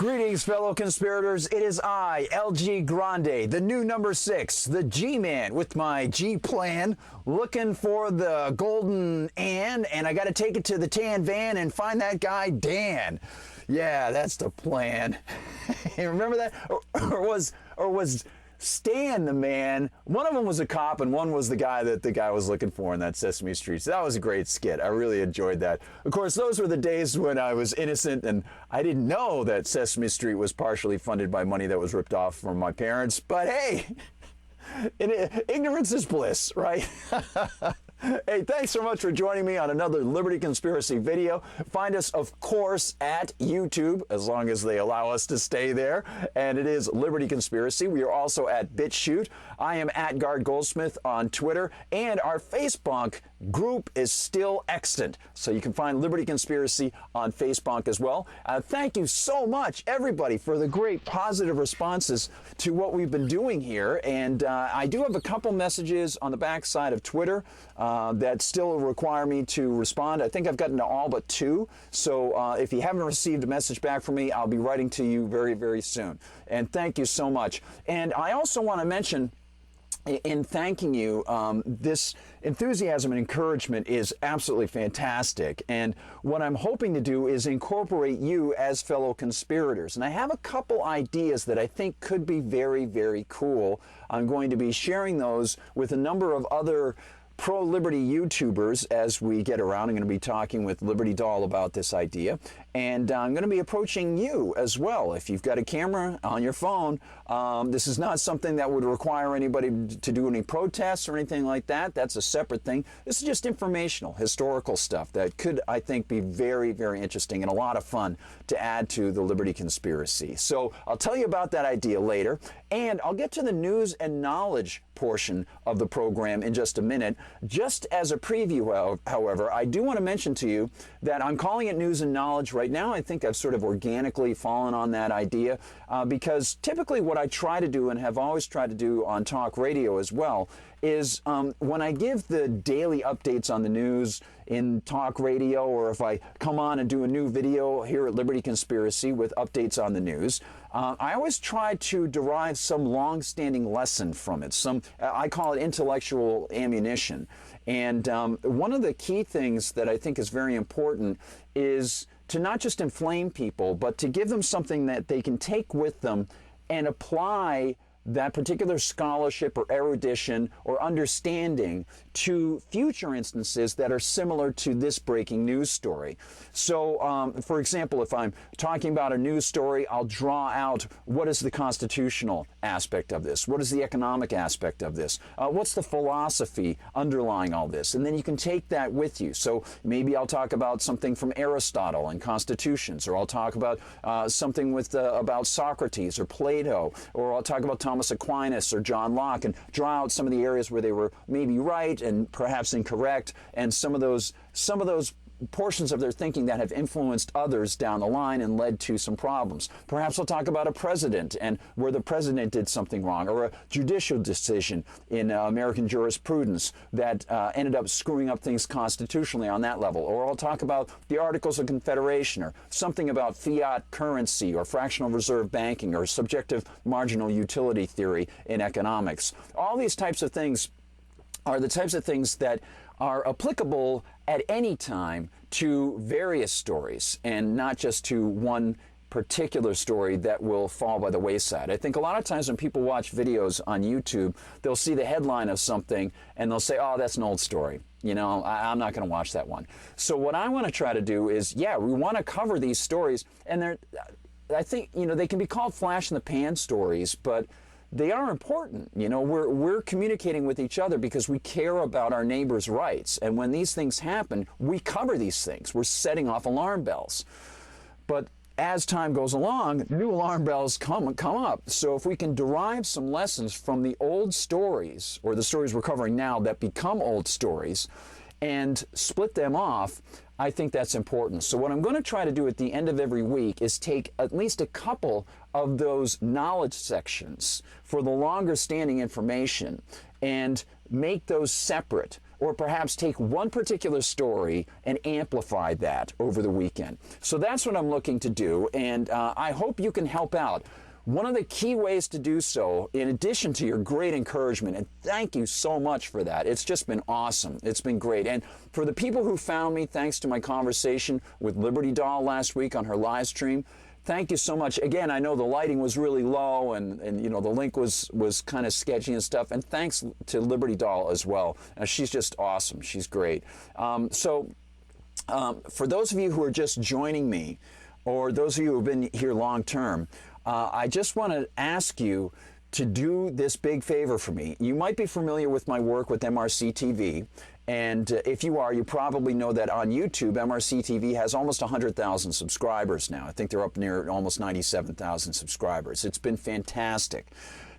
Greetings, fellow conspirators. It is I, LG Grande, the new number 6, the G-Man with my G-plan, looking for the golden Ann, and I got to take it to the tan van and find that guy, Dan. Yeah, that's the plan. Remember that? Or was Stan the man? One of them was a cop and one was the guy that the guy was looking for in that Sesame Street. So that was a great skit. I really enjoyed that. Of course, those were the days when I was innocent and I didn't know that Sesame Street was partially funded by money that was ripped off from my parents. But hey, ignorance is bliss, right? Hey, thanks so much for joining me on another Liberty Conspiracy video. Find us, of course, at YouTube, as long as they allow us to stay there. And it is Liberty Conspiracy. We are also at BitChute. I am at Guard Goldsmith on Twitter. And our Facebook group is still extant. So you can find Liberty Conspiracy on Facebook as well. Thank you so much, everybody, for the great positive responses to what we've been doing here. And I do have a couple messages on the backside of Twitter that still require me to respond. I think I've gotten to all but 2. So if you haven't received a message back from me, I'll be writing to you very, very soon. And thank you so much. And I also want to mention, in thanking you, this enthusiasm and encouragement is absolutely fantastic. And what I'm hoping to do is incorporate you as fellow conspirators. And I have a couple ideas that I think could be very, very cool. I'm going to be sharing those with a number of other pro-liberty YouTubers as we get around. I'm going to be talking with Liberty Doll about this idea. And I'm going to be approaching you as well. If you've got a camera on your phone, this is not something that would require anybody to do any protests or anything like that. That's a separate thing. This is just informational, historical stuff that could, I think, be very, very interesting and a lot of fun to add to the Liberty Conspiracy. So I'll tell you about that idea later. And I'll get to the news and knowledge portion of the program in just a minute. Just as a preview, however, I do want to mention to you that I'm calling it news and knowledge right now. I think I've sort of organically fallen on that idea because typically what I try to do and have always tried to do on talk radio as well is when I give the daily updates on the news in talk radio, or if I come on and do a new video here at Liberty Conspiracy with updates on the news, I always try to derive some long-standing lesson from it. I call it intellectual ammunition. And one of the key things that I think is very important is to not just inflame people, but to give them something that they can take with them and apply that particular scholarship or erudition or understanding to future instances that are similar to this breaking news story. So, for example, if I'm talking about a news story, I'll draw out what is the constitutional aspect of this? What is the economic aspect of this? What's the philosophy underlying all this? And then you can take that with you. So maybe I'll talk about something from Aristotle and constitutions, or I'll talk about something about Socrates or Plato, or I'll talk about Thomas Aquinas or John Locke and draw out some of the areas where they were maybe right and perhaps incorrect, and some of those portions of their thinking that have influenced others down the line and led to some problems. Perhaps we'll talk about a president and where the president did something wrong, or a judicial decision in American jurisprudence that ended up screwing up things constitutionally on that level. Or I'll talk about the Articles of Confederation, or something about fiat currency or fractional reserve banking, or subjective marginal utility theory in economics. All these types of things are the types of things that are applicable at any time to various stories and not just to one particular story that will fall by the wayside. I think a lot of times when people watch videos on YouTube, they'll see the headline of something and they'll say, oh, that's an old story. You know, I'm not going to watch that one. So what I want to try to do is, yeah, we want to cover these stories, and I think, you know, they can be called flash in the pan stories, but they are important. You know, we're communicating with each other because we care about our neighbors' rights. And when these things happen, we cover these things. We're setting off alarm bells. But as time goes along, new alarm bells come up. So if we can derive some lessons from the old stories, or the stories we're covering now that become old stories, and split them off, I think that's important. So what I'm going to try to do at the end of every week is take at least a couple of those knowledge sections for the longer standing information and make those separate or perhaps take one particular story and amplify that over the weekend. So that's what I'm looking to do, and I hope you can help out. One of the key ways to do so, in addition to your great encouragement, and thank you so much for that. It's just been awesome. It's been great. And for the people who found me, thanks to my conversation with Liberty Doll last week on her live stream, thank you so much. Again, I know the lighting was really low and you know, the link was kind of sketchy and stuff. And thanks to Liberty Doll as well. She's just awesome. She's great. For those of you who are just joining me, or those of you who have been here long term, I just want to ask you to do this big favor for me. You might be familiar with my work with MRC TV, and if you are, you probably know that on YouTube, MRC TV has almost 100,000 subscribers now. I think they're up near almost 97,000 subscribers. It's been fantastic.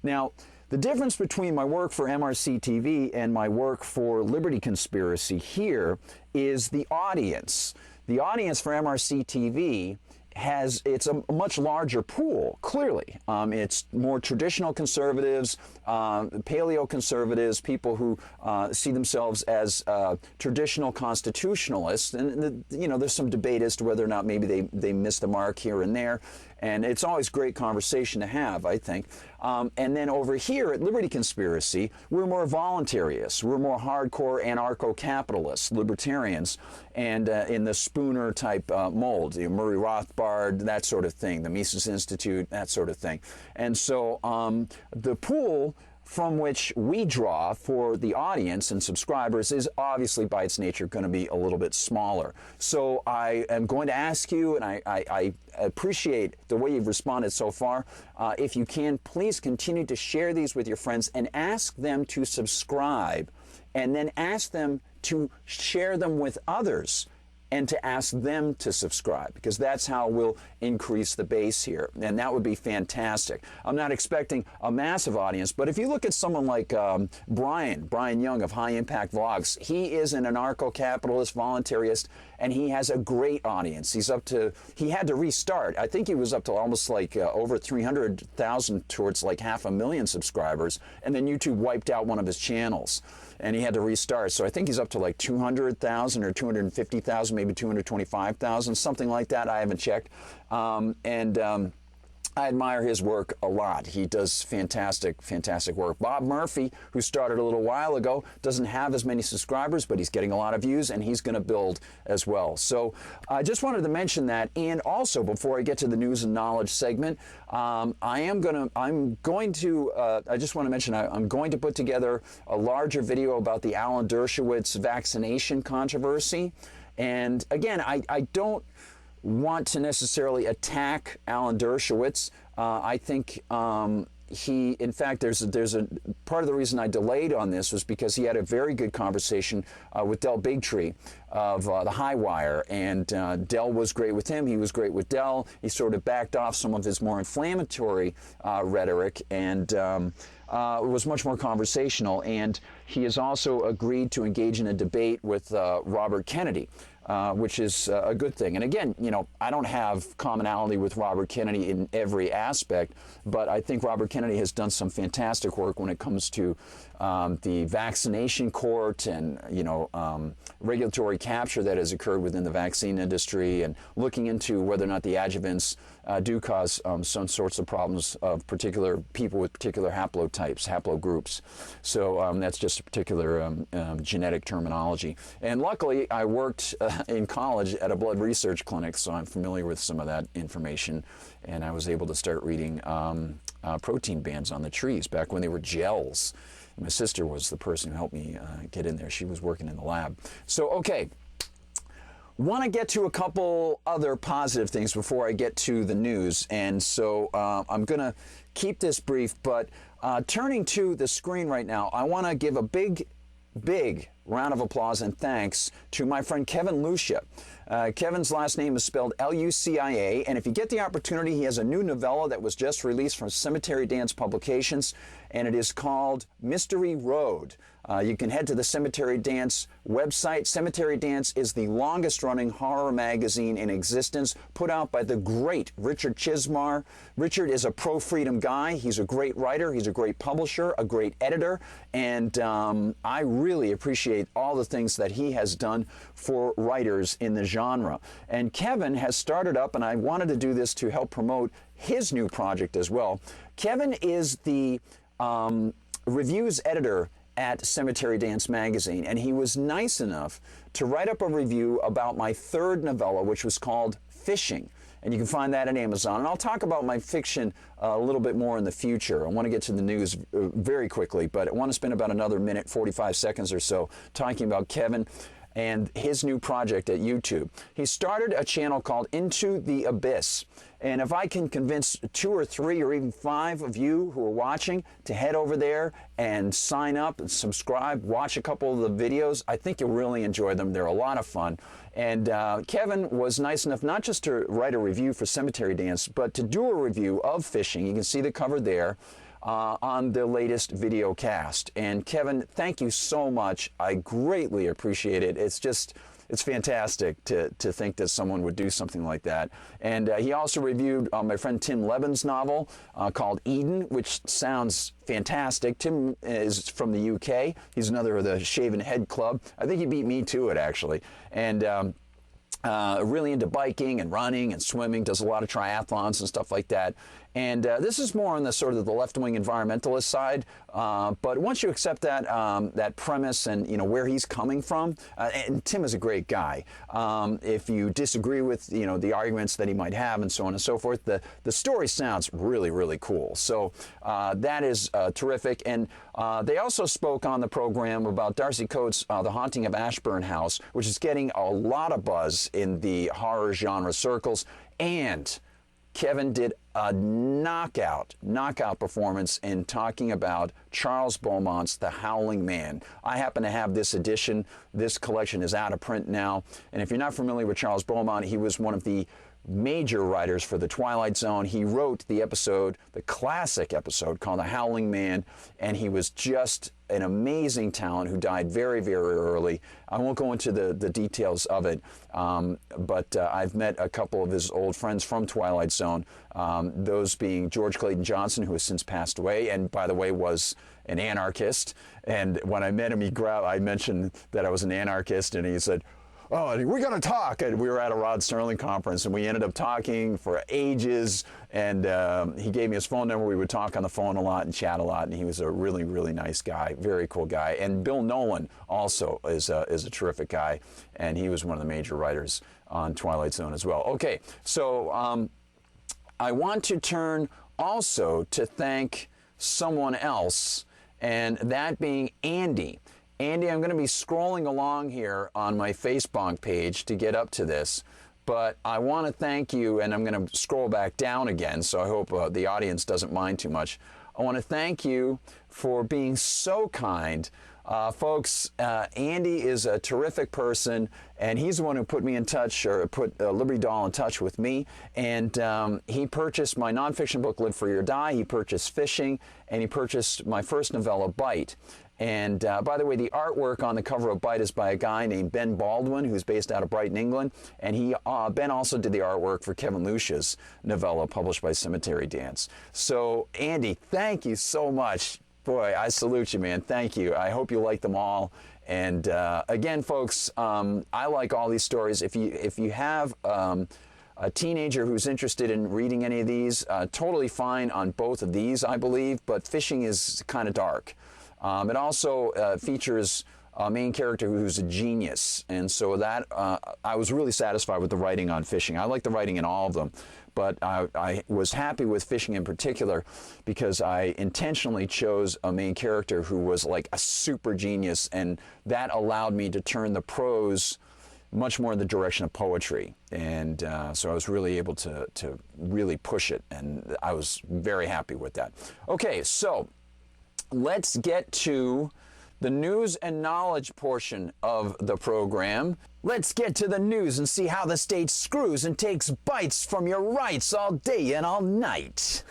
Now, the difference between my work for MRC TV and my work for Liberty Conspiracy here is the audience. The audience for MRC TV it's a much larger pool, clearly. It's more traditional conservatives, paleo conservatives, people who see themselves as traditional constitutionalists. And, you know, there's some debate as to whether or not maybe they missed the mark here and there. And it's always great conversation to have, I think. And then over here at Liberty Conspiracy, we're more voluntarists. We're more hardcore anarcho-capitalists, libertarians, and in the Spooner type mold, you know, Murray Rothbard, that sort of thing, the Mises Institute, that sort of thing. And so the pool from which we draw for the audience and subscribers is obviously by its nature going to be a little bit smaller. So I am going to ask you, and I appreciate the way you've responded so far, if you can, please continue to share these with your friends and ask them to subscribe, and then ask them to share them with others and to ask them to subscribe, because that's how we'll increase the base here, and that would be fantastic. I'm not expecting a massive audience, but if you look at someone like Brian Young of High Impact Vlogs, he is an anarcho-capitalist, voluntarist, and he has a great audience. He had to restart. I think he was up to almost like over 300,000 towards like 500,000 subscribers, and then YouTube wiped out one of his channels, and he had to restart. So I think he's up to like 200,000 or 250,000, maybe 225,000, something like that. I haven't checked. I admire his work a lot. He does fantastic, fantastic work. Bob Murphy, who started a little while ago, doesn't have as many subscribers, but he's getting a lot of views, and he's going to build as well. So I just wanted to mention that. And also, before I get to the news and knowledge segment, I just want to mention I'm going to put together a larger video about the Alan Dershowitz vaccination controversy. And again, I don't want to necessarily attack Alan Dershowitz. I think in fact, there's a part of the reason I delayed on this was because he had a very good conversation with Del Bigtree of the High Wire, and Del was great with him. He was great with Del. He sort of backed off some of his more inflammatory rhetoric and was much more conversational. And he has also agreed to engage in a debate with Robert Kennedy, which is a good thing. And again, you know, I don't have commonality with Robert Kennedy in every aspect, but I think Robert Kennedy has done some fantastic work when it comes to the vaccination court and, you know, regulatory capture that has occurred within the vaccine industry, and looking into whether or not the adjuvants do cause some sorts of problems of particular people with particular haplotypes, haplogroups. So that's just a particular genetic terminology. And luckily, I worked in college at a blood research clinic, so I'm familiar with some of that information, and I was able to start reading protein bands on the trees back when they were gels. My sister was the person who helped me get in there. She was working in the lab. So, okay. Want to get to a couple other positive things before I get to the news, and so I'm going to keep this brief, but turning to the screen right now, I want to give a big round of applause and thanks to my friend Kevin Lucia. Kevin's last name is spelled Lucia, and if you get the opportunity, he has a new novella that was just released from Cemetery Dance Publications, and it is called Mystery Road. You can head to the Cemetery Dance website. Cemetery Dance is the longest-running horror magazine in existence, put out by the great Richard Chismar. Richard is a pro-freedom guy. He's a great writer. He's a great publisher, a great editor, and I really appreciate appreciate all the things that he has done for writers in the genre. And Kevin has started up, and I wanted to do this to help promote his new project as well. Kevin is the reviews editor at Cemetery Dance magazine, and he was nice enough to write up a review about my third novella, which was called Fishing. And you can find that on Amazon. And I'll talk about my fiction a little bit more in the future. I want to get to the news very quickly, but I want to spend about another minute, 45 seconds or so talking about Kevin and his new project at YouTube. He started a channel called Into the Abyss. And if I can convince 2 or 3 or even 5 of you who are watching to head over there and sign up and subscribe, watch a couple of the videos, I think you'll really enjoy them. They're a lot of fun. And Kevin was nice enough not just to write a review for Cemetery Dance, but to do a review of Fishing. You can see the cover there. On the latest video cast. And Kevin, thank you so much. I greatly appreciate it. It's fantastic to think that someone would do something like that. And he also reviewed my friend Tim Lebbin's novel called Eden, which sounds fantastic. Tim is from the UK. He's another of the Shaven Head Club. I think he beat me to it, actually. And really into biking and running and swimming, does a lot of triathlons and stuff like that. And this is more on the sort of the left-wing environmentalist side. But once you accept that that premise and where he's coming from, and Tim is a great guy. If you disagree with the arguments that he might have and so on and so forth, the story sounds really, really cool. So that is terrific. And they also spoke on the program about Darcy Coates' The Haunting of Ashburn House, which is getting a lot of buzz in the horror genre circles. And Kevin did a knockout performance in talking about Charles Beaumont's The Howling Man. I happen to have this edition. This collection is out of print now. And if you're not familiar with Charles Beaumont, he was one of the major writers for The Twilight Zone. He wrote the episode, the classic episode called The Howling Man, and he was just an amazing talent who died very, very early. I won't go into the details of it, but I've met a couple of his old friends from Twilight Zone, those being George Clayton Johnson, who has since passed away, and by the way was an anarchist. And when I met him, I mentioned that I was an anarchist, and he said, "Oh, we're going to talk." And we were at a Rod Serling conference, and we ended up talking for ages. And he gave me his phone number. We would talk on the phone a lot and chat a lot. And he was a really, really nice guy, very cool guy. And Bill Nolan also is a terrific guy, and he was one of the major writers on Twilight Zone as well. Okay, so I want to turn also to thank someone else, and that being Andy. Andy, I'm going to be scrolling along here on my Facebook page to get up to this, but I want to thank you, and I'm going to scroll back down again, so I hope the audience doesn't mind too much. I want to thank you for being so kind. Folks, Andy is a terrific person, and he's the one who put me in touch, or put Liberty Doll in touch with me, and he purchased my nonfiction book, Live Free or Die. He purchased Fishing, and he purchased my first novella, Bite. And by the way, the artwork on the cover of Bite is by a guy named Ben Baldwin, who's based out of Brighton, England. And Ben also did the artwork for Kevin Lucia's novella published by Cemetery Dance. So, Andy, thank you so much. Boy, I salute you, man. Thank you. I hope you like them all. And again, folks, I like all these stories. If you have a teenager who's interested in reading any of these, totally fine on both of these, I believe. But Fishing is kind of dark. It also features a main character who's a genius, and so that I was really satisfied with the writing on Fishing. I like the writing in all of them, but I was happy with Fishing in particular because I intentionally chose a main character who was like a super genius, and that allowed me to turn the prose much more in the direction of poetry. And so I was really able to really push it, and I was very happy with that. Okay, so let's get to the news and knowledge portion of the program. Let's get to the news and see how the state screws and takes bites from your rights all day and all night.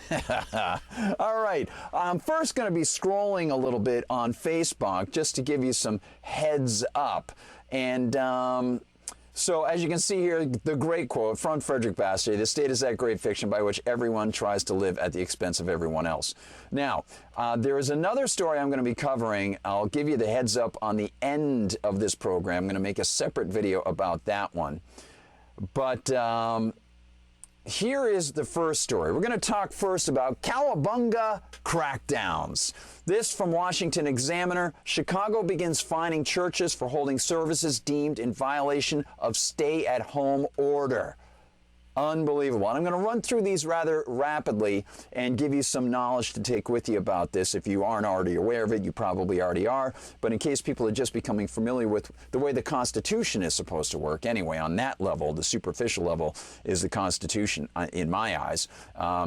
All right, I'm first going to be scrolling a little bit on Facebook just to give you some heads up. And So as you can see here, the great quote from Frederick Bastiat, "The state is that great fiction by which everyone tries to live at the expense of everyone else." Now, there is another story I'm going to be covering. I'll give you the heads up on the end of this program. I'm going to make a separate video about that one. But here is the first story. We're going to talk first about Cowabunga crackdowns. This from Washington Examiner. Chicago begins fining churches for holding services deemed in violation of stay-at-home order. Unbelievable. And I'm going to run through these rather rapidly and give you some knowledge to take with you about this. If you aren't already aware of it, you probably already are. But in case people are just becoming familiar with the way the Constitution is supposed to work, anyway, on that level, the superficial level is the Constitution, in my eyes.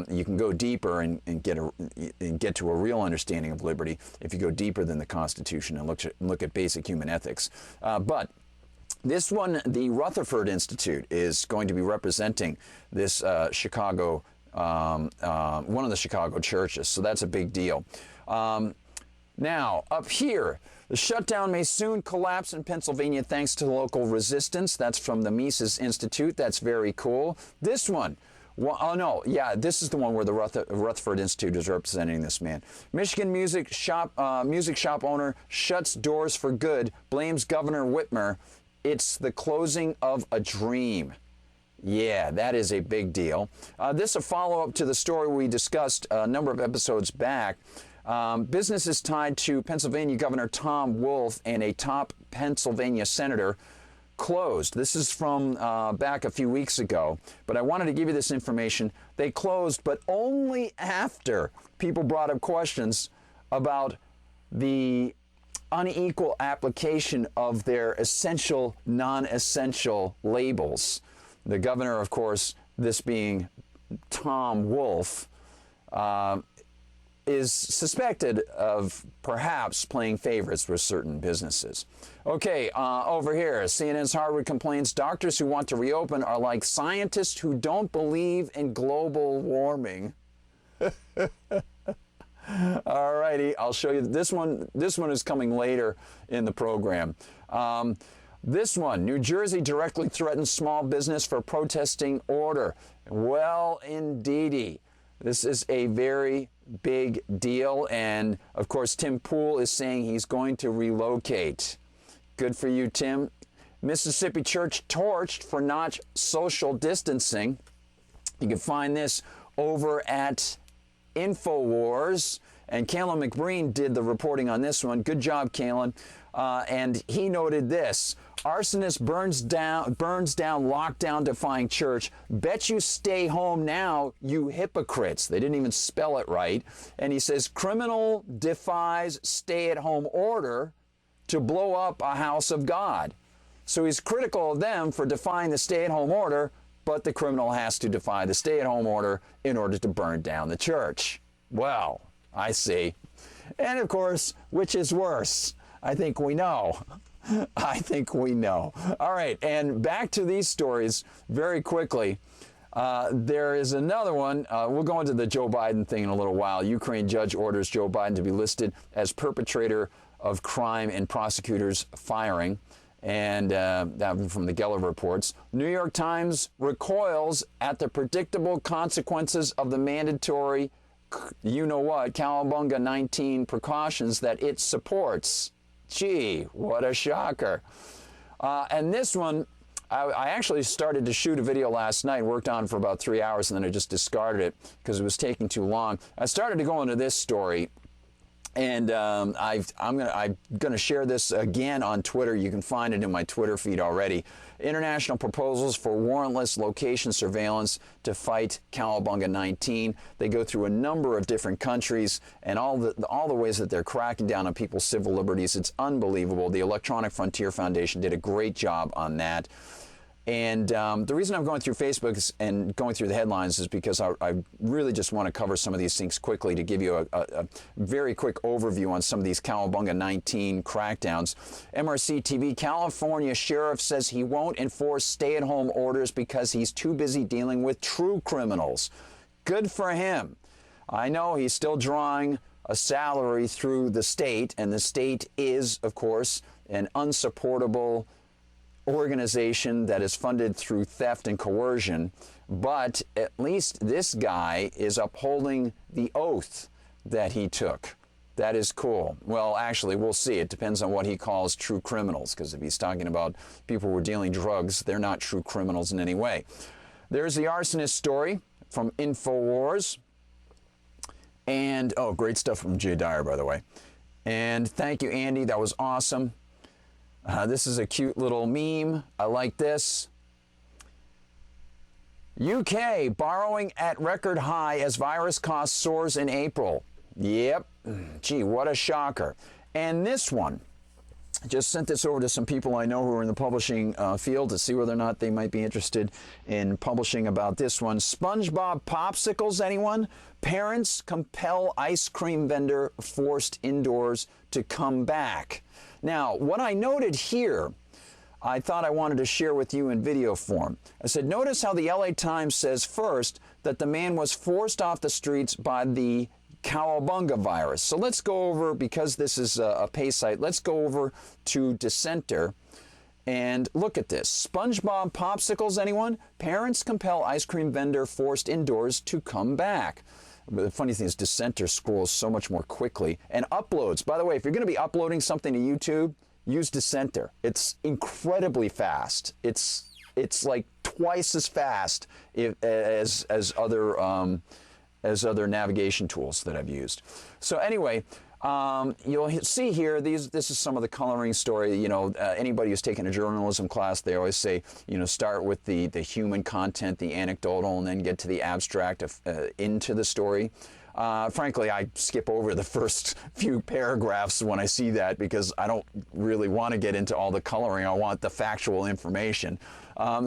You can go deeper and get to a real understanding of liberty if you go deeper than the Constitution and look at basic human ethics. But this one, the Rutherford Institute, is going to be representing this Chicago, one of the Chicago churches. So that's a big deal. Now, up here, the shutdown may soon collapse in Pennsylvania thanks to local resistance. That's from the Mises Institute. That's very cool. This one. Well, oh no, yeah, this is the one where the Rutherford Institute is representing this man. Michigan music shop owner shuts doors for good, blames Governor Whitmer. It's the closing of a dream. Yeah, that is a big deal. This is a follow-up to the story we discussed a number of episodes back. Businesses tied to Pennsylvania Governor Tom Wolf and a top Pennsylvania senator closed. This is from back a few weeks ago, but I wanted to give you this information. They closed, but only after people brought up questions about the unequal application of their essential, non-essential labels. The governor, of course, this being Tom Wolf, is suspected of perhaps playing favorites with certain businesses. Okay, over here, CNN's Harvard complains doctors who want to reopen are like scientists who don't believe in global warming. All righty, I'll show you this one. This one is coming later in the program. This one, New Jersey directly threatens small business for protesting order. Well, indeedy. This is a very big deal, and of course Tim Pool is saying he's going to relocate. Good for you, Tim. Mississippi church torched for not social distancing. You can find this over at InfoWars, and Kalen McBreen did the reporting on this one. Good job, Kalen. And he noted this: arsonist burns down lockdown defying church. Bet you stay home now, you hypocrites. They didn't even spell it right. And he says criminal defies stay-at-home order to blow up a house of God. So he's critical of them for defying the stay-at-home order, but the criminal has to defy the stay-at-home order in order to burn down the church. Well, I see. And of course, which is worse? I think we know. I think we know. All right, and back to these stories very quickly. There is another one. We'll go into the Joe Biden thing in a little while. Ukraine judge orders Joe Biden to be listed as perpetrator of crime and prosecutors firing. And that from the Geller reports. New York Times recoils at the predictable consequences of the mandatory, you-know-what, Cowabunga 19 precautions that it supports. Gee, what a shocker. And this one, I actually started to shoot a video last night, worked on it for about 3 hours, and then I just discarded it because it was taking too long. I started to go into this story. And I'm gonna share this again on Twitter. You can find it in my Twitter feed already. International proposals for warrantless location surveillance to fight Cowabunga 19. They go through a number of different countries and all the ways that they're cracking down on people's civil liberties. It's unbelievable. The Electronic Frontier Foundation did a great job on that. And the reason I'm going through Facebook and going through the headlines is because I really just want to cover some of these things quickly to give you a very quick overview on some of these Cowabunga 19 crackdowns. MRC TV, California sheriff says he won't enforce stay-at-home orders because he's too busy dealing with true criminals. Good for him. I know he's still drawing a salary through the state, and the state is, of course, an unsupportable organization that is funded through theft and coercion, but at least this guy is upholding the oath that he took. That is cool. Well, actually, we'll see. It depends on what he calls true criminals, because if he's talking about people who are dealing drugs, they're not true criminals in any way. There's the arsonist story from InfoWars. And, oh, great stuff from Jay Dyer, by the way. And thank you, Andy. That was awesome. This is a cute little meme. I like this. UK borrowing at record high as virus cost soars in April. Yep. Gee, what a shocker. And this one, I just sent this over to some people I know who are in the publishing field to see whether or not they might be interested in publishing about this one. SpongeBob popsicles, anyone? Parents compel ice cream vendor forced indoors to come back. Now, what I noted here, I thought I wanted to share with you in video form. I said, notice how the LA Times says first that the man was forced off the streets by the cowabunga virus. So let's go over, because this is a pay site, let's go over to Dissenter and look at this. SpongeBob popsicles, anyone? Parents compel ice cream vendor forced indoors to come back. But the funny thing is Dissenter scrolls so much more quickly and uploads. By the way, if you're going to be uploading something to YouTube, use Dissenter. It's incredibly fast. It's like twice as fast as other navigation tools that I've used. So anyway, you'll see here, this is some of the coloring story. You know, anybody who's taken a journalism class, they always say, you know, start with the human content, the anecdotal, and then get to the abstract into the story. Frankly, I skip over the first few paragraphs when I see that, because I don't really want to get into all the coloring. I want the factual information.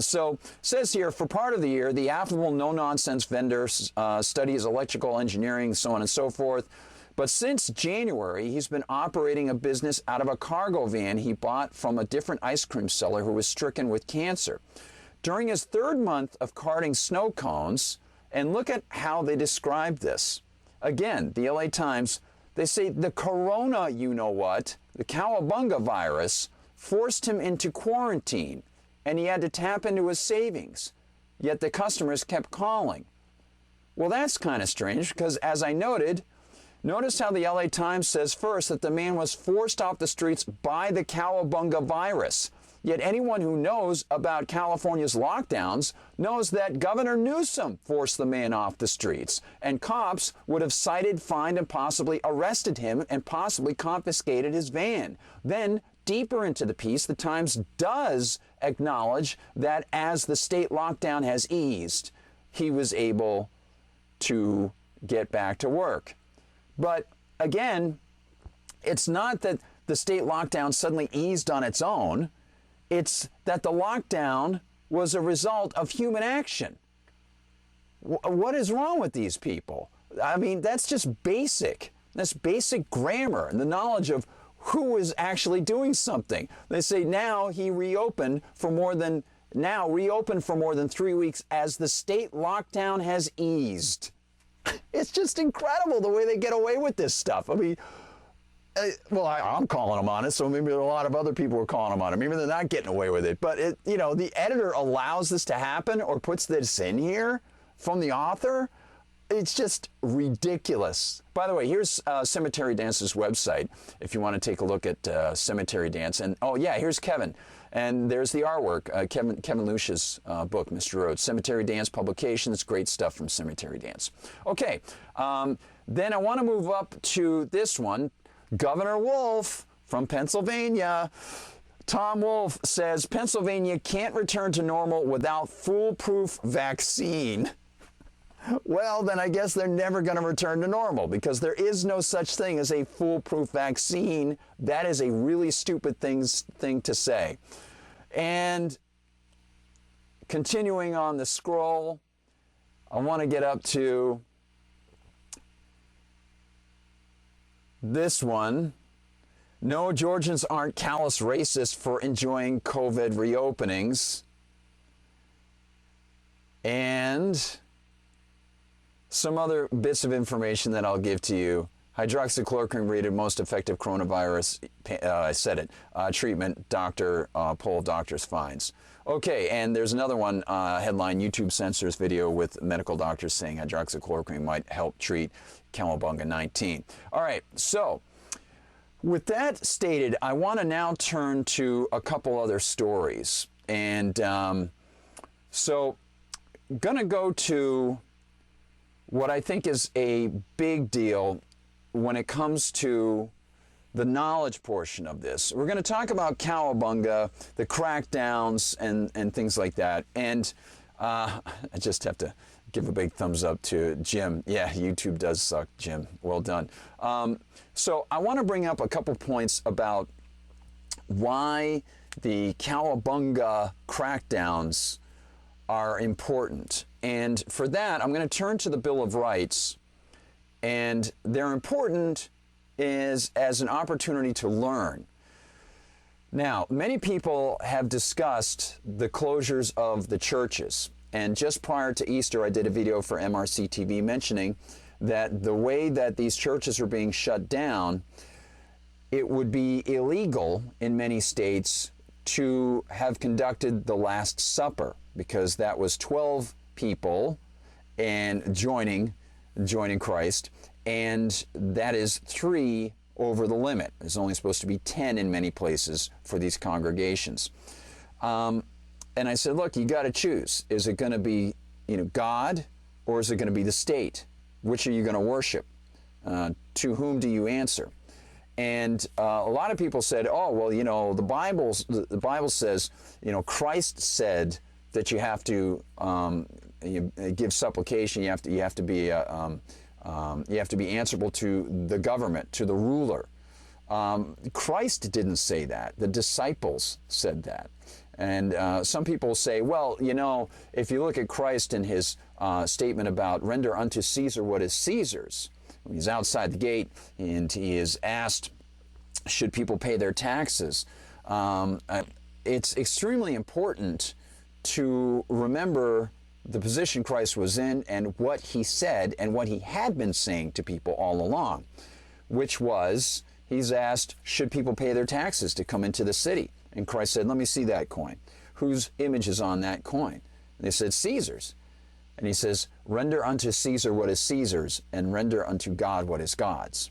So says here, for part of the year, the affable no-nonsense vendor studies electrical engineering, so on and so forth. But since January, he's been operating a business out of a cargo van he bought from a different ice cream seller who was stricken with cancer. During his third month of carting snow cones, and look at how they describe this. Again, the LA Times, they say the corona, you know what, the cowabunga virus, forced him into quarantine, and he had to tap into his savings. Yet the customers kept calling. Well, that's kind of strange, because as I noted, notice how the LA Times says first that the man was forced off the streets by the cowabunga virus. Yet anyone who knows about California's lockdowns knows that Governor Newsom forced the man off the streets, and cops would have cited, fined, and possibly arrested him and possibly confiscated his van. Then, deeper into the piece, the Times does acknowledge that as the state lockdown has eased, he was able to get back to work. But again, it's not that the state lockdown suddenly eased on its own. It's that the lockdown was a result of human action. What is wrong with these people? I mean, that's just basic. That's basic grammar and the knowledge of who is actually doing something. They say now he reopened for more than 3 weeks as the state lockdown has eased. It's just incredible the way they get away with this stuff. I mean, well, I'm calling them on it, so maybe there are a lot of other people who are calling them on it. Maybe they're not getting away with it. But, you know, the editor allows this to happen or puts this in here from the author. It's just ridiculous. By the way, here's Cemetery Dance's website if you want to take a look at Cemetery Dance. And, oh, yeah, here's Kevin. And there's the artwork, Kevin Lucia's book, Mr. Rhodes. Cemetery Dance Publications, great stuff from Cemetery Dance. Okay, then I want to move up to this one. Governor Wolf from Pennsylvania. Tom Wolf says Pennsylvania can't return to normal without foolproof vaccine. Well, then I guess they're never going to return to normal, because there is no such thing as a foolproof vaccine. That is a really stupid thing to say. And continuing on the scroll, I want to get up to this one. No, Georgians aren't callous racists for enjoying COVID reopenings. And some other bits of information that I'll give to you. Hydroxychloroquine rated most effective coronavirus, I said it, treatment, poll of doctors finds. Okay, and there's another one, headline, YouTube censors video with medical doctors saying hydroxychloroquine might help treat Cowabunga 19. All right, so with that stated, I want to now turn to a couple other stories. And so going to go to what I think is a big deal when it comes to the knowledge portion of this. We're going to talk about Cowabunga, the crackdowns, and things like that. And I just have to give a big thumbs up to Jim. Yeah, YouTube does suck, Jim. Well done. So I want to bring up a couple points about why the Cowabunga crackdowns are important. And for that, I'm going to turn to the Bill of Rights. And they're important as an opportunity to learn. Now, many people have discussed the closures of the churches. And just prior to Easter, I did a video for MRC TV mentioning that the way that these churches are being shut down, it would be illegal in many states to have conducted the Last Supper, because that was 12 people and joining Christ, and that is 3 over the limit. There's only supposed to be 10 in many places for these congregations. And I said, look, you got to choose. Is it going to be, God, or is it going to be the state? Which are you going to worship? To whom do you answer? And a lot of people said, oh, well, the Bible says, Christ said that you have to give supplication. You have to be answerable to the government, to the ruler. Christ didn't say that. The disciples said that. And some people say, well, if you look at Christ in his statement about render unto Caesar what is Caesar's, when he's outside the gate and he is asked, should people pay their taxes? It's extremely important to remember the position Christ was in and what he said and what he had been saying to people all along, which was, he's asked, should people pay their taxes to come into the city? And Christ said, let me see that coin. Whose image is on that coin? And they said, Caesar's. And he says, render unto Caesar what is Caesar's, and render unto God what is God's.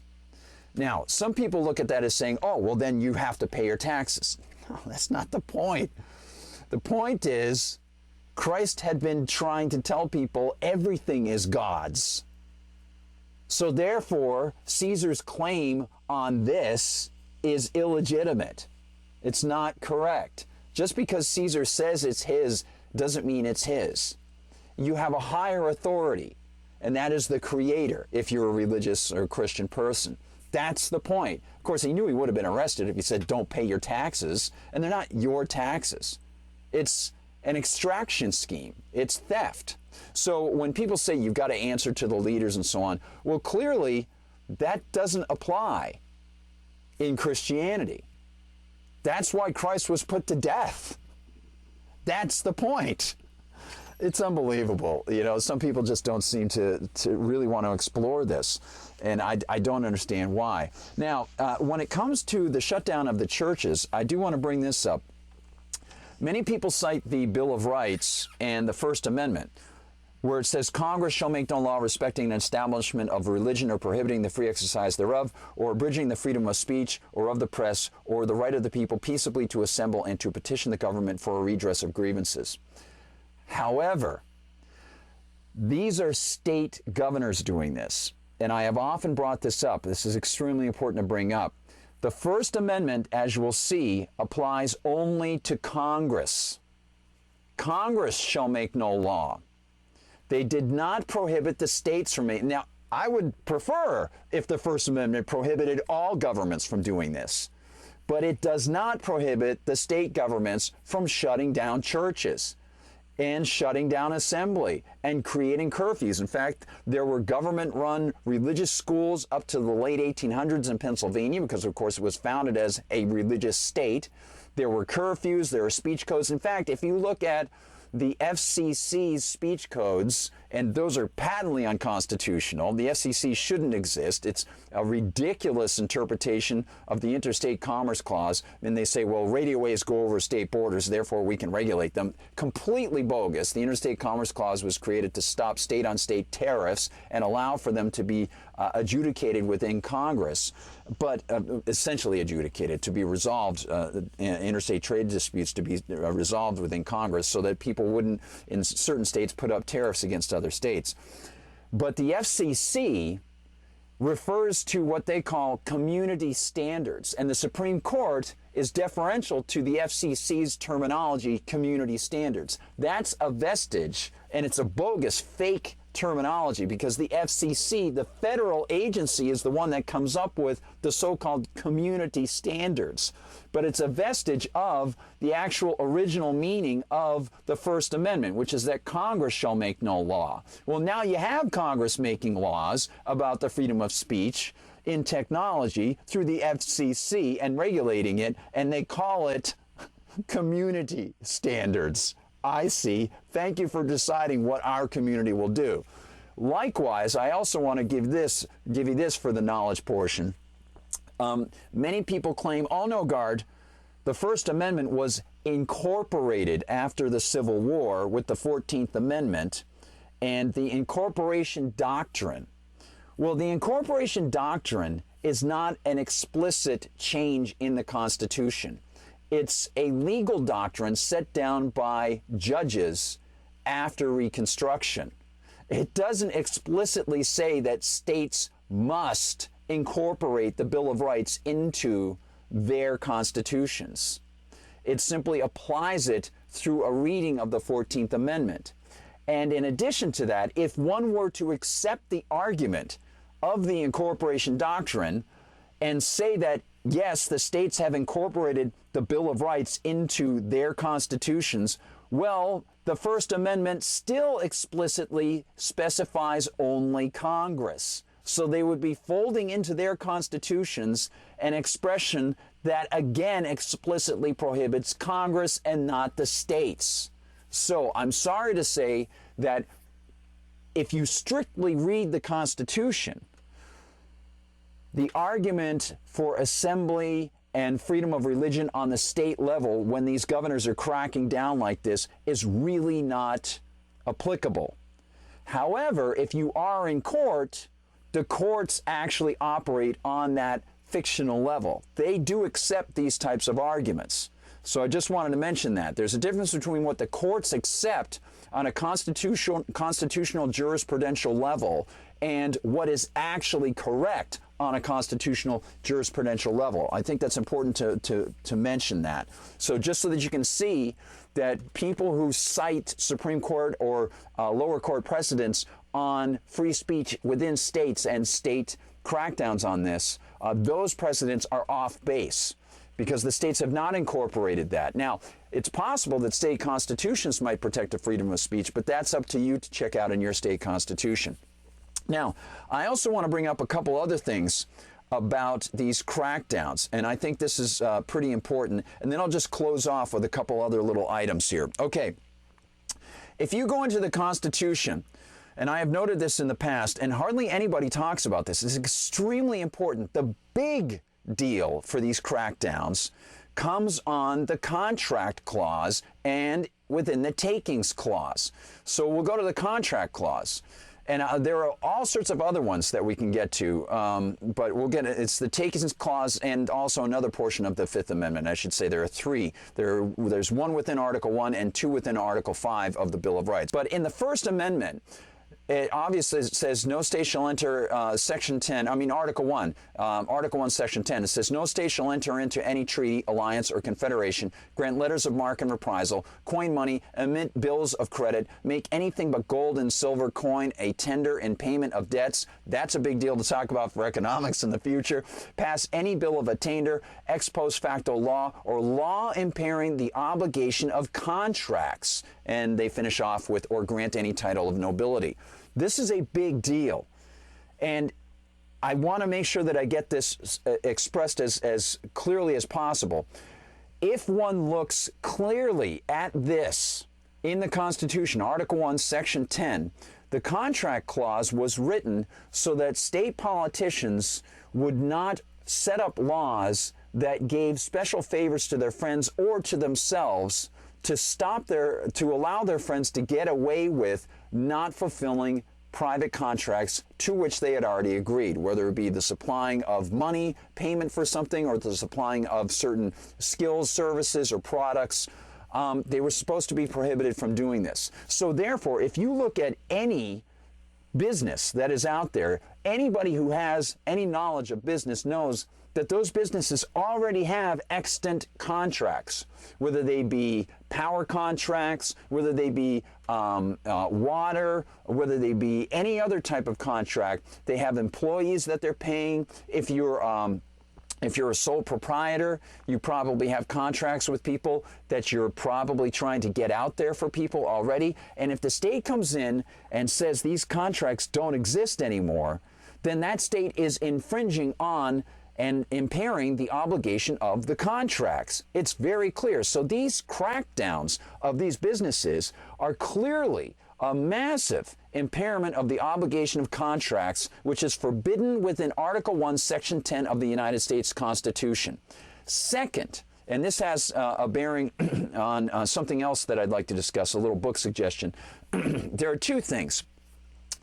Now, some people look at that as saying, oh, well, then you have to pay your taxes. No, that's not the point. The point is, Christ had been trying to tell people everything is God's. So therefore, Caesar's claim on this is illegitimate. It's not correct. Just because Caesar says it's his doesn't mean it's his. You have a higher authority, and that is the Creator, if you're a religious or Christian person. That's the point. Of course, he knew he would have been arrested if he said, don't pay your taxes, and they're not your taxes. It's an extraction scheme. It's theft. So when people say you've got to answer to the leaders and so on, well, clearly that doesn't apply in Christianity. That's why Christ was put to death. That's the point. It's unbelievable. Some people just don't seem to really want to explore this, and I don't understand why. Now, when it comes to the shutdown of the churches, I do want to bring this up. Many people cite the Bill of Rights and the First Amendment, where it says, Congress shall make no law respecting an establishment of religion or prohibiting the free exercise thereof, or abridging the freedom of speech or of the press, or the right of the people peaceably to assemble and to petition the government for a redress of grievances. However, these are state governors doing this, and I have often brought this up. This is extremely important to bring up. The First Amendment, as you will see, applies only to Congress. Congress shall make no law. They did not prohibit the states from making. Now, I would prefer if the First Amendment prohibited all governments from doing this, but it does not prohibit the state governments from shutting down churches and shutting down assembly and creating curfews. In fact, there were government-run religious schools up to the late 1800s in Pennsylvania because, of course, it was founded as a religious state. There were curfews, there were speech codes. In fact, if you look at the FCC's speech codes, and those are patently unconstitutional. The FCC shouldn't exist. It's a ridiculous interpretation of the Interstate Commerce Clause. And they say, well, radio waves go over state borders, therefore we can regulate them. Completely bogus. The Interstate Commerce Clause was created to stop state-on-state tariffs and allow for them to be adjudicated within Congress, but essentially adjudicated, to be resolved, interstate trade disputes to be resolved within Congress so that people wouldn't, in certain states, put up tariffs against other states. But the FCC refers to what they call community standards, and the Supreme Court is deferential to the FCC's terminology, community standards. That's a vestige, and it's a bogus, fake terminology, because the FCC, the federal agency, is the one that comes up with the so-called community standards. But it's a vestige of the actual original meaning of the First Amendment, which is that Congress shall make no law. Well, now you have Congress making laws about the freedom of speech in technology through the FCC and regulating it, and they call it community standards. I see. Thank you for deciding what our community will do. Likewise, I also want to give you this for the knowledge portion. Many people claim, oh no, Guard, the First Amendment was incorporated after the Civil War with the 14th Amendment and the Incorporation Doctrine. Well, the Incorporation Doctrine is not an explicit change in the Constitution. It's a legal doctrine set down by judges after Reconstruction. It doesn't explicitly say that states must incorporate the Bill of Rights into their constitutions. It simply applies it through a reading of the 14th Amendment. And in addition to that, if one were to accept the argument of the Incorporation Doctrine and say that, yes, the states have incorporated the Bill of Rights into their constitutions, well, the First Amendment still explicitly specifies only Congress. So they would be folding into their constitutions an expression that again explicitly prohibits Congress and not the states. So I'm sorry to say that if you strictly read the Constitution, the argument for assembly and freedom of religion on the state level, when these governors are cracking down like this, is really not applicable. However, if you are in court, the courts actually operate on that fictional level. They do accept these types of arguments. So I just wanted to mention that. There's a difference between what the courts accept on a constitutional jurisprudential level and what is actually correct on a constitutional jurisprudential level. I think that's important to mention that. So just so that you can see that people who cite Supreme Court or lower court precedents on free speech within states and state crackdowns on this, those precedents are off base, because the states have not incorporated that. Now, it's possible that state constitutions might protect the freedom of speech, but that's up to you to check out in your state constitution. Now, I also want to bring up a couple other things about these crackdowns, and I think this is pretty important, and then I'll just close off with a couple other little items here. Okay, if you go into the Constitution, and I have noted this in the past, and hardly anybody talks about this, it's extremely important. The big deal for these crackdowns comes on the contract clause and within the takings clause. So we'll go to the contract clause. And there are all sorts of other ones that we can get to, but we'll get it. It's the takings clause and also another portion of the Fifth Amendment. I should say there are three. There's one within Article 1 and two within Article 5 of the Bill of Rights. But in the First Amendment, it obviously says no state shall enter Section 10, Article 1, Article 1, Section 10. It says no state shall enter into any treaty, alliance, or confederation, grant letters of marque and reprisal, coin money, emit bills of credit, make anything but gold and silver coin a tender in payment of debts. That's a big deal to talk about for economics in the future. Pass any bill of attainder, ex post facto law, or law impairing the obligation of contracts. And they finish off with, or grant any title of nobility. This is a big deal. And I want to make sure that I get this expressed as clearly as possible. If one looks clearly at this in the Constitution, Article 1, Section 10, the contract clause was written so that state politicians would not set up laws that gave special favors to their friends or to themselves to allow their friends to get away with not fulfilling private contracts to which they had already agreed, whether it be the supplying of money, payment for something, or the supplying of certain skills, services, or products. They were supposed to be prohibited from doing this. So therefore, if you look at any business that is out there, anybody who has any knowledge of business knows that those businesses already have extant contracts, whether they be power contracts, whether they be water, whether they be any other type of contract. They have employees that they're paying. If you're a sole proprietor, you probably have contracts with people that you're probably trying to get out there for people already. And if the state comes in and says these contracts don't exist anymore, then that state is infringing on and impairing the obligation of the contracts. It's very clear. So these crackdowns of these businesses are clearly a massive impairment of the obligation of contracts, which is forbidden within Article 1, Section 10 of the United States Constitution. Second, and this has a bearing on something else that I'd like to discuss, a little book suggestion. There are two things.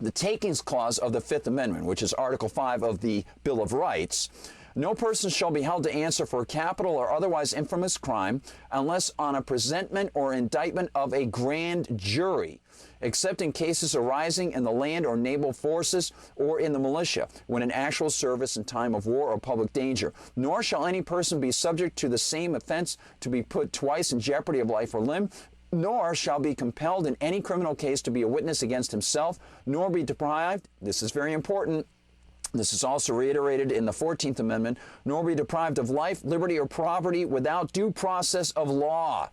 The Takings Clause of the Fifth Amendment, which is Article 5 of the Bill of Rights. No person shall be held to answer for a capital or otherwise infamous crime unless on a presentment or indictment of a grand jury, except in cases arising in the land or naval forces or in the militia, when in actual service in time of war or public danger. Nor shall any person be subject to the same offense to be put twice in jeopardy of life or limb, nor shall be compelled in any criminal case to be a witness against himself, nor be deprived, this is very important, this is also reiterated in the 14th Amendment, nor be deprived of life, liberty, or property without due process of law.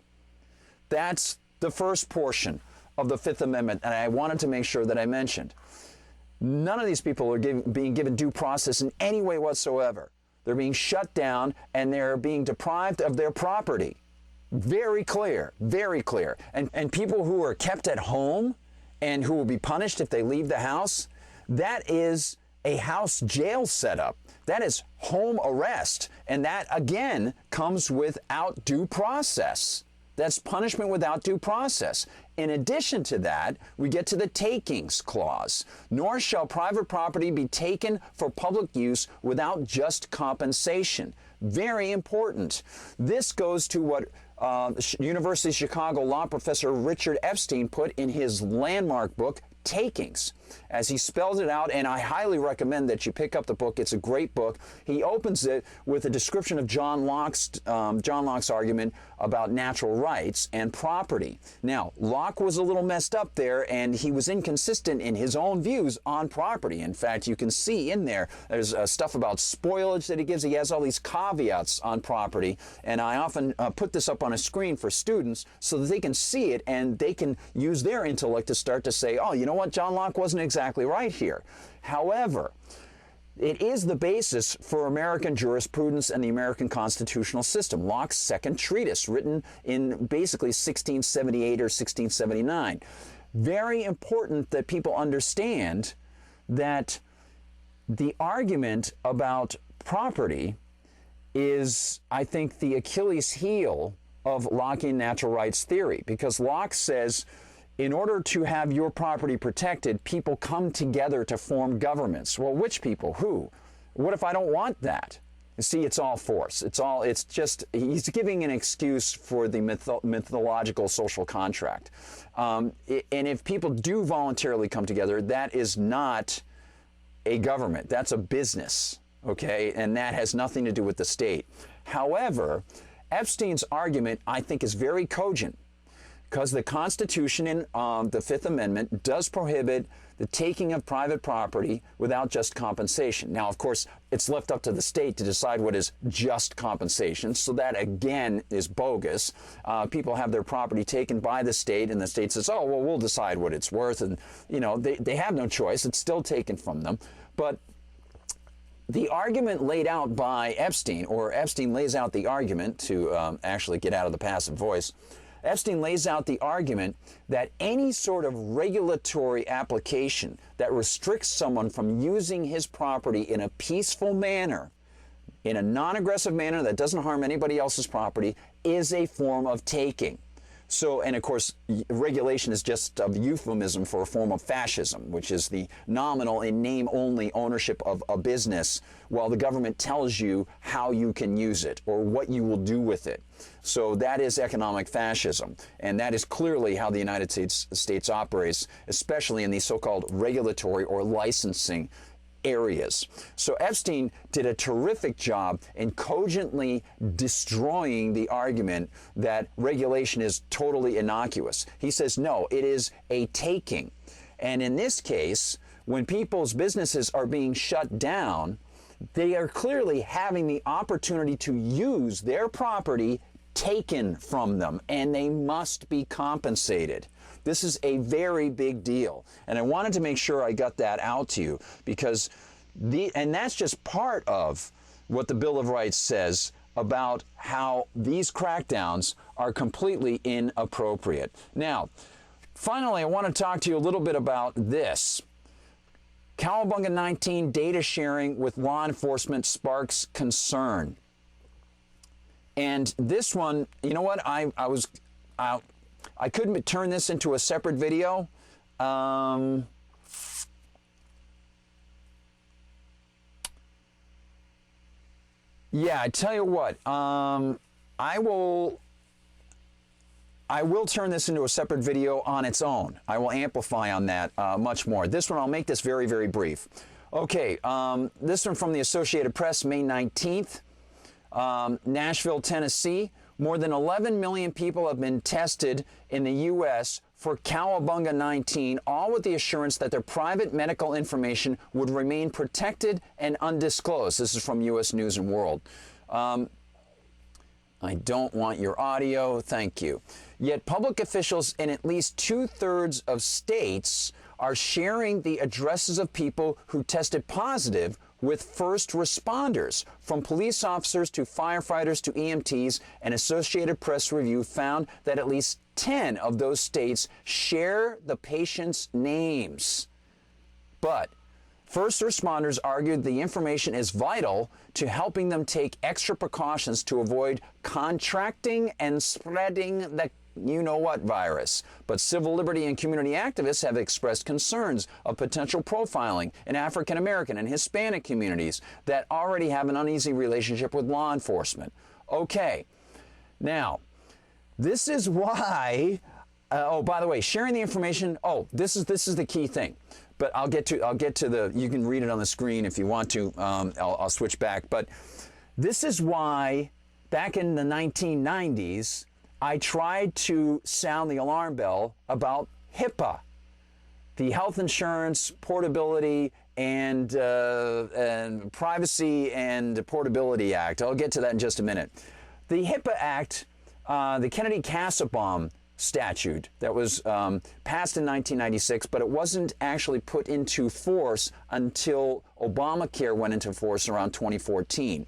That's the first portion of the Fifth Amendment, and I wanted to make sure that I mentioned. None of these people are being given due process in any way whatsoever. They're being shut down, and they're being deprived of their property. Very clear, very clear. And people who are kept at home and who will be punished if they leave the house, that is a house jail setup. That is home arrest. And that, again, comes without due process. That's punishment without due process. In addition to that, we get to the Takings Clause. Nor shall private property be taken for public use without just compensation. Very important. This goes to what University of Chicago law professor Richard Epstein put in his landmark book, Takings, as he spells it out, and I highly recommend that you pick up the book. It's a great book. He opens it with a description of John Locke's argument about natural rights and property. Now, Locke was a little messed up there, and he was inconsistent in his own views on property. In fact, you can see in there's stuff about spoilage that he gives. He has all these caveats on property, and I often put this up on a screen for students so that they can see it and they can use their intellect to start to say, oh, you know what, John Locke wasn't exactly right here. However, it is the basis for American jurisprudence and the American constitutional system. Locke's second treatise, written in basically 1678 or 1679. Very important that people understand that the argument about property is, I think, the Achilles heel of Lockean natural rights theory, because Locke says, in order to have your property protected, people come together to form governments. Well, which people? Who? What if I don't want that? You see, it's all force. It's just, he's giving an excuse for the mythological social contract. And if people do voluntarily come together, that is not a government. That's a business, okay? And that has nothing to do with the state. However, Epstein's argument, I think, is very cogent, because the Constitution in the Fifth Amendment does prohibit the taking of private property without just compensation. Now, of course, it's left up to the state to decide what is just compensation, so that, again, is bogus. People have their property taken by the state, and the state says, oh, well, we'll decide what it's worth, and, you know, they have no choice. It's still taken from them. But the argument laid out by Epstein, or Epstein lays out the argument to actually get out of the passive voice, Epstein lays out the argument that any sort of regulatory application that restricts someone from using his property in a peaceful manner, in a non-aggressive manner that doesn't harm anybody else's property, is a form of taking. So, and of course, regulation is just a euphemism for a form of fascism, which is the nominal and name-only ownership of a business while the government tells you how you can use it or what you will do with it. So that is economic fascism, and that is clearly how the United States operates, especially in these so-called regulatory or licensing areas. So Epstein did a terrific job in cogently destroying the argument that regulation is totally innocuous. He says, no, it is a taking. And in this case, when people's businesses are being shut down, they are clearly having the opportunity to use their property taken from them, and they must be compensated. This is a very big deal, and I wanted to make sure I got that out to you, because and that's just part of what the Bill of Rights says about how these crackdowns are completely inappropriate. Now, finally, I want to talk to you a little bit about this. Cowabunga 19 data sharing with law enforcement sparks concern. And this one, you know what? I couldn't turn this into a separate video. Yeah, I tell you what, I will turn this into a separate video on its own. I will amplify on that much more. This one, I'll make this very, very brief. Okay, this one from the Associated Press, May 19th. Nashville, Tennessee. More than 11 million people have been tested in the U.S. for Cowabunga 19, all with the assurance that their private medical information would remain protected and undisclosed. This is from U.S. News and World. I don't want your audio. Thank you. Yet public officials in at least 2/3 of states are sharing the addresses of people who tested positive with first responders, from police officers to firefighters to EMTs. An Associated Press review found that at least 10 of those states share the patient's names. But first responders argued the information is vital to helping them take extra precautions to avoid contracting and spreading the you-know-what virus. But civil liberty and community activists have expressed concerns of potential profiling in African American and Hispanic communities that already have an uneasy relationship with law enforcement. Okay, now, this is why, oh, by the way, sharing the information, oh, this is the key thing. But I'll get to the, you can read it on the screen if you want to. I'll switch back. But this is why back in the 1990s, I tried to sound the alarm bell about HIPAA, the Health Insurance Portability and Privacy and Portability Act. I'll get to that in just a minute. The HIPAA Act, the Kennedy-Kassebaum statute that was passed in 1996, but it wasn't actually put into force until Obamacare went into force around 2014.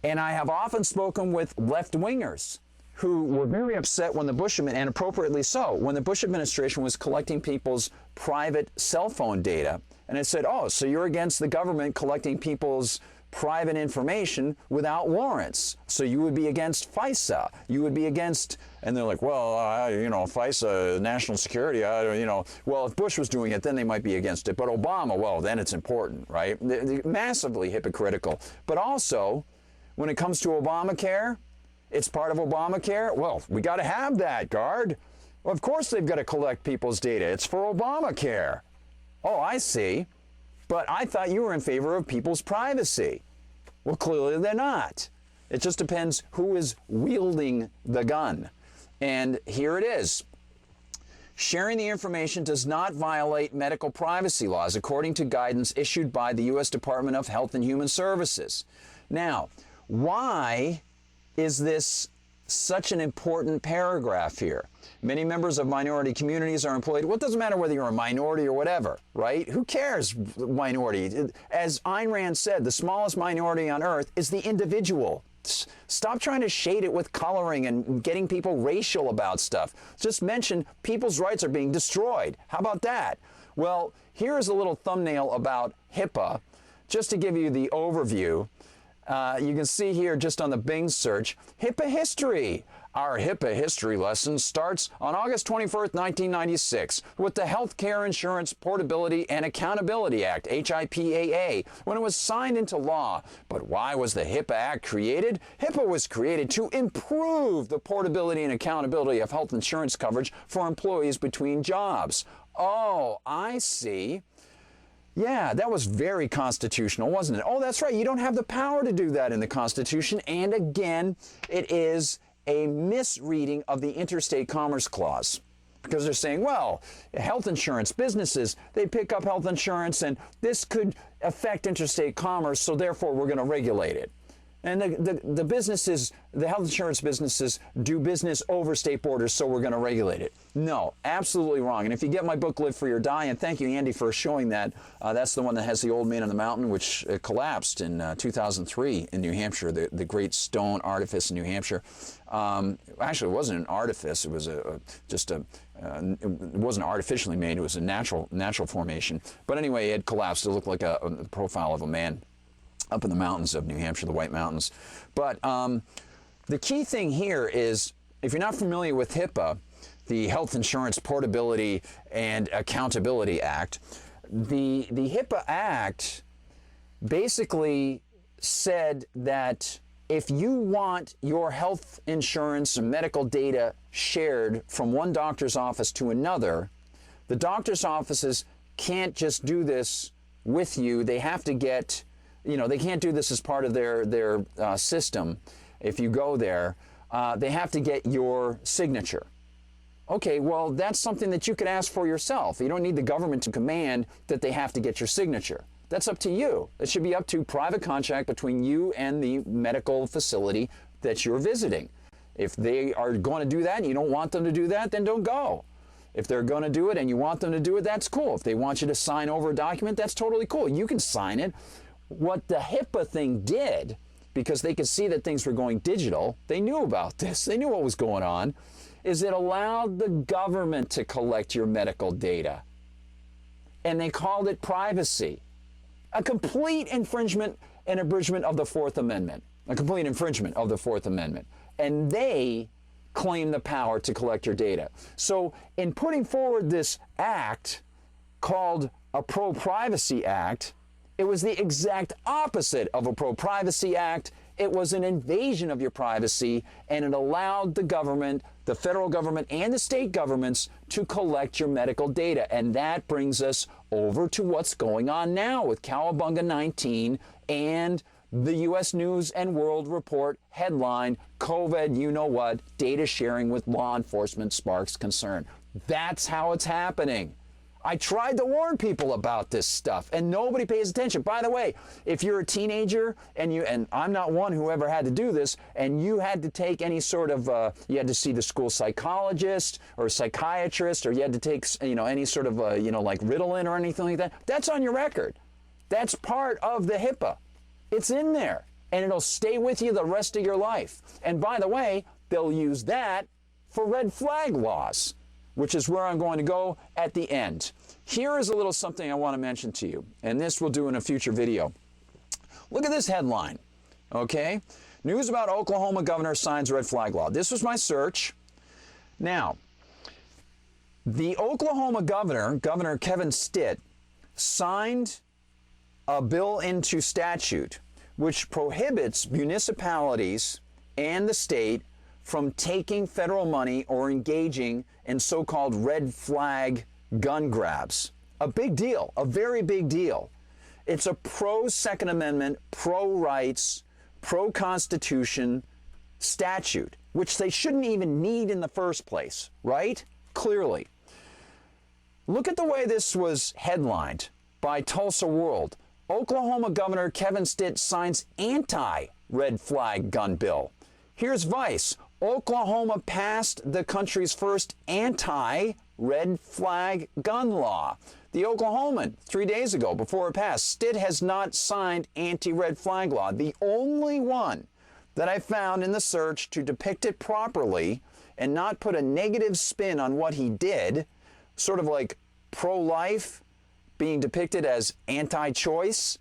And I have often spoken with left-wingers who were very upset when the Bush, and appropriately so, when the Bush administration was collecting people's private cell phone data. And it said, oh, so you're against the government collecting people's private information without warrants. So you would be against FISA. You would be against, and they're like, well, you know, FISA, national security, you know, well, if Bush was doing it, then they might be against it. But Obama, well, then it's important, right? They're massively hypocritical. But also, when it comes to Obamacare, it's part of Obamacare. Well, we got to have that, guard. Well, of course they've got to collect people's data. It's for Obamacare. Oh, I see. But I thought you were in favor of people's privacy. Well, clearly they're not. It just depends who is wielding the gun. And here it is. Sharing the information does not violate medical privacy laws, according to guidance issued by the U.S. Department of Health and Human Services. Now, why is this such an important paragraph here? Many members of minority communities are employed. Well, it doesn't matter whether you're a minority or whatever, right? Who cares, minority? As Ayn Rand said, the smallest minority on earth is the individual. Stop trying to shade it with coloring and getting people racial about stuff. Just mention people's rights are being destroyed. How about that? Well, here's a little thumbnail about HIPAA, just to give you the overview. You can see here just on the Bing search, HIPAA history. Our HIPAA history lesson starts on August 21st, 1996, with the Healthcare Insurance Portability and Accountability Act, HIPAA, when it was signed into law. But why was the HIPAA Act created? HIPAA was created to improve the portability and accountability of health insurance coverage for employees between jobs. Oh, I see. Yeah, that was very constitutional, wasn't it? Oh, that's right. You don't have the power to do that in the Constitution. And again, it is a misreading of the Interstate Commerce Clause, because they're saying, well, health insurance businesses, they pick up health insurance and this could affect interstate commerce, so therefore we're going to regulate it. And the businesses, the health insurance businesses do business over state borders, so we're going to regulate it. No, absolutely wrong. And if you get my book, Live Free or Die, and thank you, Andy, for showing that. That's the one that has the old man on the mountain, which collapsed in 2003 in New Hampshire, the great stone artifice in New Hampshire. Actually, it wasn't an artifice. It was it wasn't artificially made. It was a natural formation. But anyway, it collapsed. It looked like a profile of a man up in the mountains of New Hampshire, the White Mountains. But the key thing here is, if you're not familiar with HIPAA, the Health Insurance Portability and Accountability Act, the HIPAA Act basically said that if you want your health insurance and medical data shared from one doctor's office to another, the doctor's offices can't just do this with you. They have to get, they can't do this as part of their system. If you go there, they have to get your signature. Okay, well, that's something that you could ask for yourself. You don't need the government to command that they have to get your signature. That's up to you. It should be up to private contract between you and the medical facility that you're visiting. If they are going to do that and you don't want them to do that, then don't go. If they're going to do it and you want them to do it, that's cool. If they want you to sign over a document, that's totally cool. You can sign it. What the HIPAA thing did, because they could see that things were going digital, they knew about this, they knew what was going on, is it allowed the government to collect your medical data. And they called it privacy. A complete infringement and abridgment of the Fourth Amendment. A complete infringement of the Fourth Amendment. And they claim the power to collect your data. So in putting forward this act called a Pro-Privacy Act, it was the exact opposite of a Pro-Privacy Act. It was an invasion of your privacy, and it allowed the government, the federal government and the state governments, to collect your medical data. And that brings us over to what's going on now with Cowabunga 19 and the U.S. News and World Report headline, COVID, you know what, data sharing with law enforcement sparks concern. That's how it's happening. I tried to warn people about this stuff, and nobody pays attention. By the way, if you're a teenager and I'm not one who ever had to do this, and you had to take any sort of, you had to see the school psychologist or psychiatrist, or you had to take, any sort of, like Ritalin or anything like that, that's on your record. That's part of the HIPAA. It's in there, and it'll stay with you the rest of your life. And by the way, they'll use that for red flag laws, which is where I'm going to go at the end. Here is a little something I want to mention to you, and this we'll do in a future video. Look at this headline, okay? News about Oklahoma governor signs red flag law. This was my search. Now, the Oklahoma governor, Governor Kevin Stitt, signed a bill into statute which prohibits municipalities and the state from taking federal money or engaging in so-called red flag gun grabs. A big deal, a very big deal. It's a pro-Second Amendment, pro-rights, pro-Constitution statute, which they shouldn't even need in the first place, right? Clearly. Look at the way this was headlined by Tulsa World. Oklahoma Governor Kevin Stitt signs anti-red flag gun bill. Here's Vice. Oklahoma passed the country's first anti-red flag gun law. The Oklahoman, 3 days ago, before it passed, Stitt has not signed anti-red flag law. The only one that I found in the search to depict it properly and not put a negative spin on what he did, sort of like pro-life being depicted as anti-choice,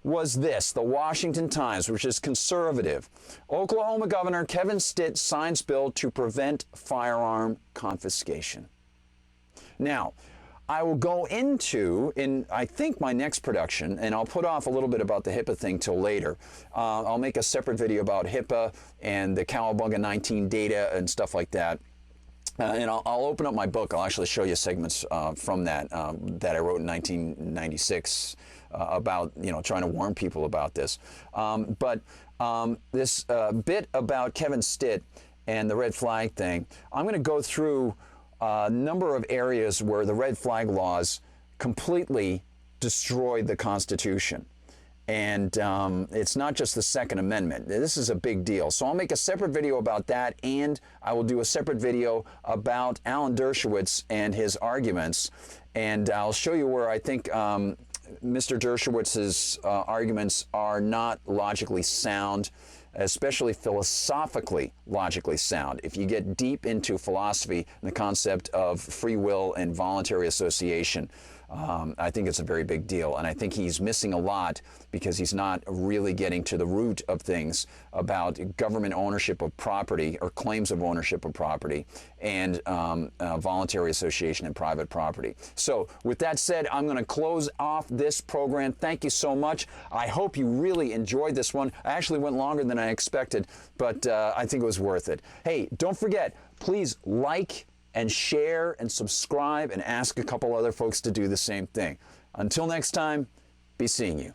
was this, the Washington Times, which is conservative. Oklahoma Governor Kevin Stitt signs bill to prevent firearm confiscation. Now, I will go into, in I think my next production, and I'll put off a little bit about the HIPAA thing till later. I'll make a separate video about HIPAA and the Cowabunga 19 data and stuff like that. And I'll open up my book. I'll actually show you segments from that that I wrote in 1996 about, trying to warn people about this. But this bit about Kevin Stitt and the red flag thing, I'm going to go through a number of areas where the red flag laws completely destroyed the Constitution. And it's not just the Second Amendment. This is a big deal. So I'll make a separate video about that, and I will do a separate video about Alan Dershowitz and his arguments. And I'll show you where I think Mr. Dershowitz's arguments are not logically sound, especially philosophically logically sound. If you get deep into philosophy and the concept of free will and voluntary association, I think it's a very big deal, and I think he's missing a lot because he's not really getting to the root of things about government ownership of property or claims of ownership of property and voluntary association and private property. So with that said, I'm going to close off this program. Thank you so much. I hope you really enjoyed this one. I actually went longer than I expected, but I think it was worth it. Hey, don't forget, please like and share and subscribe and ask a couple other folks to do the same thing. Until next time, be seeing you.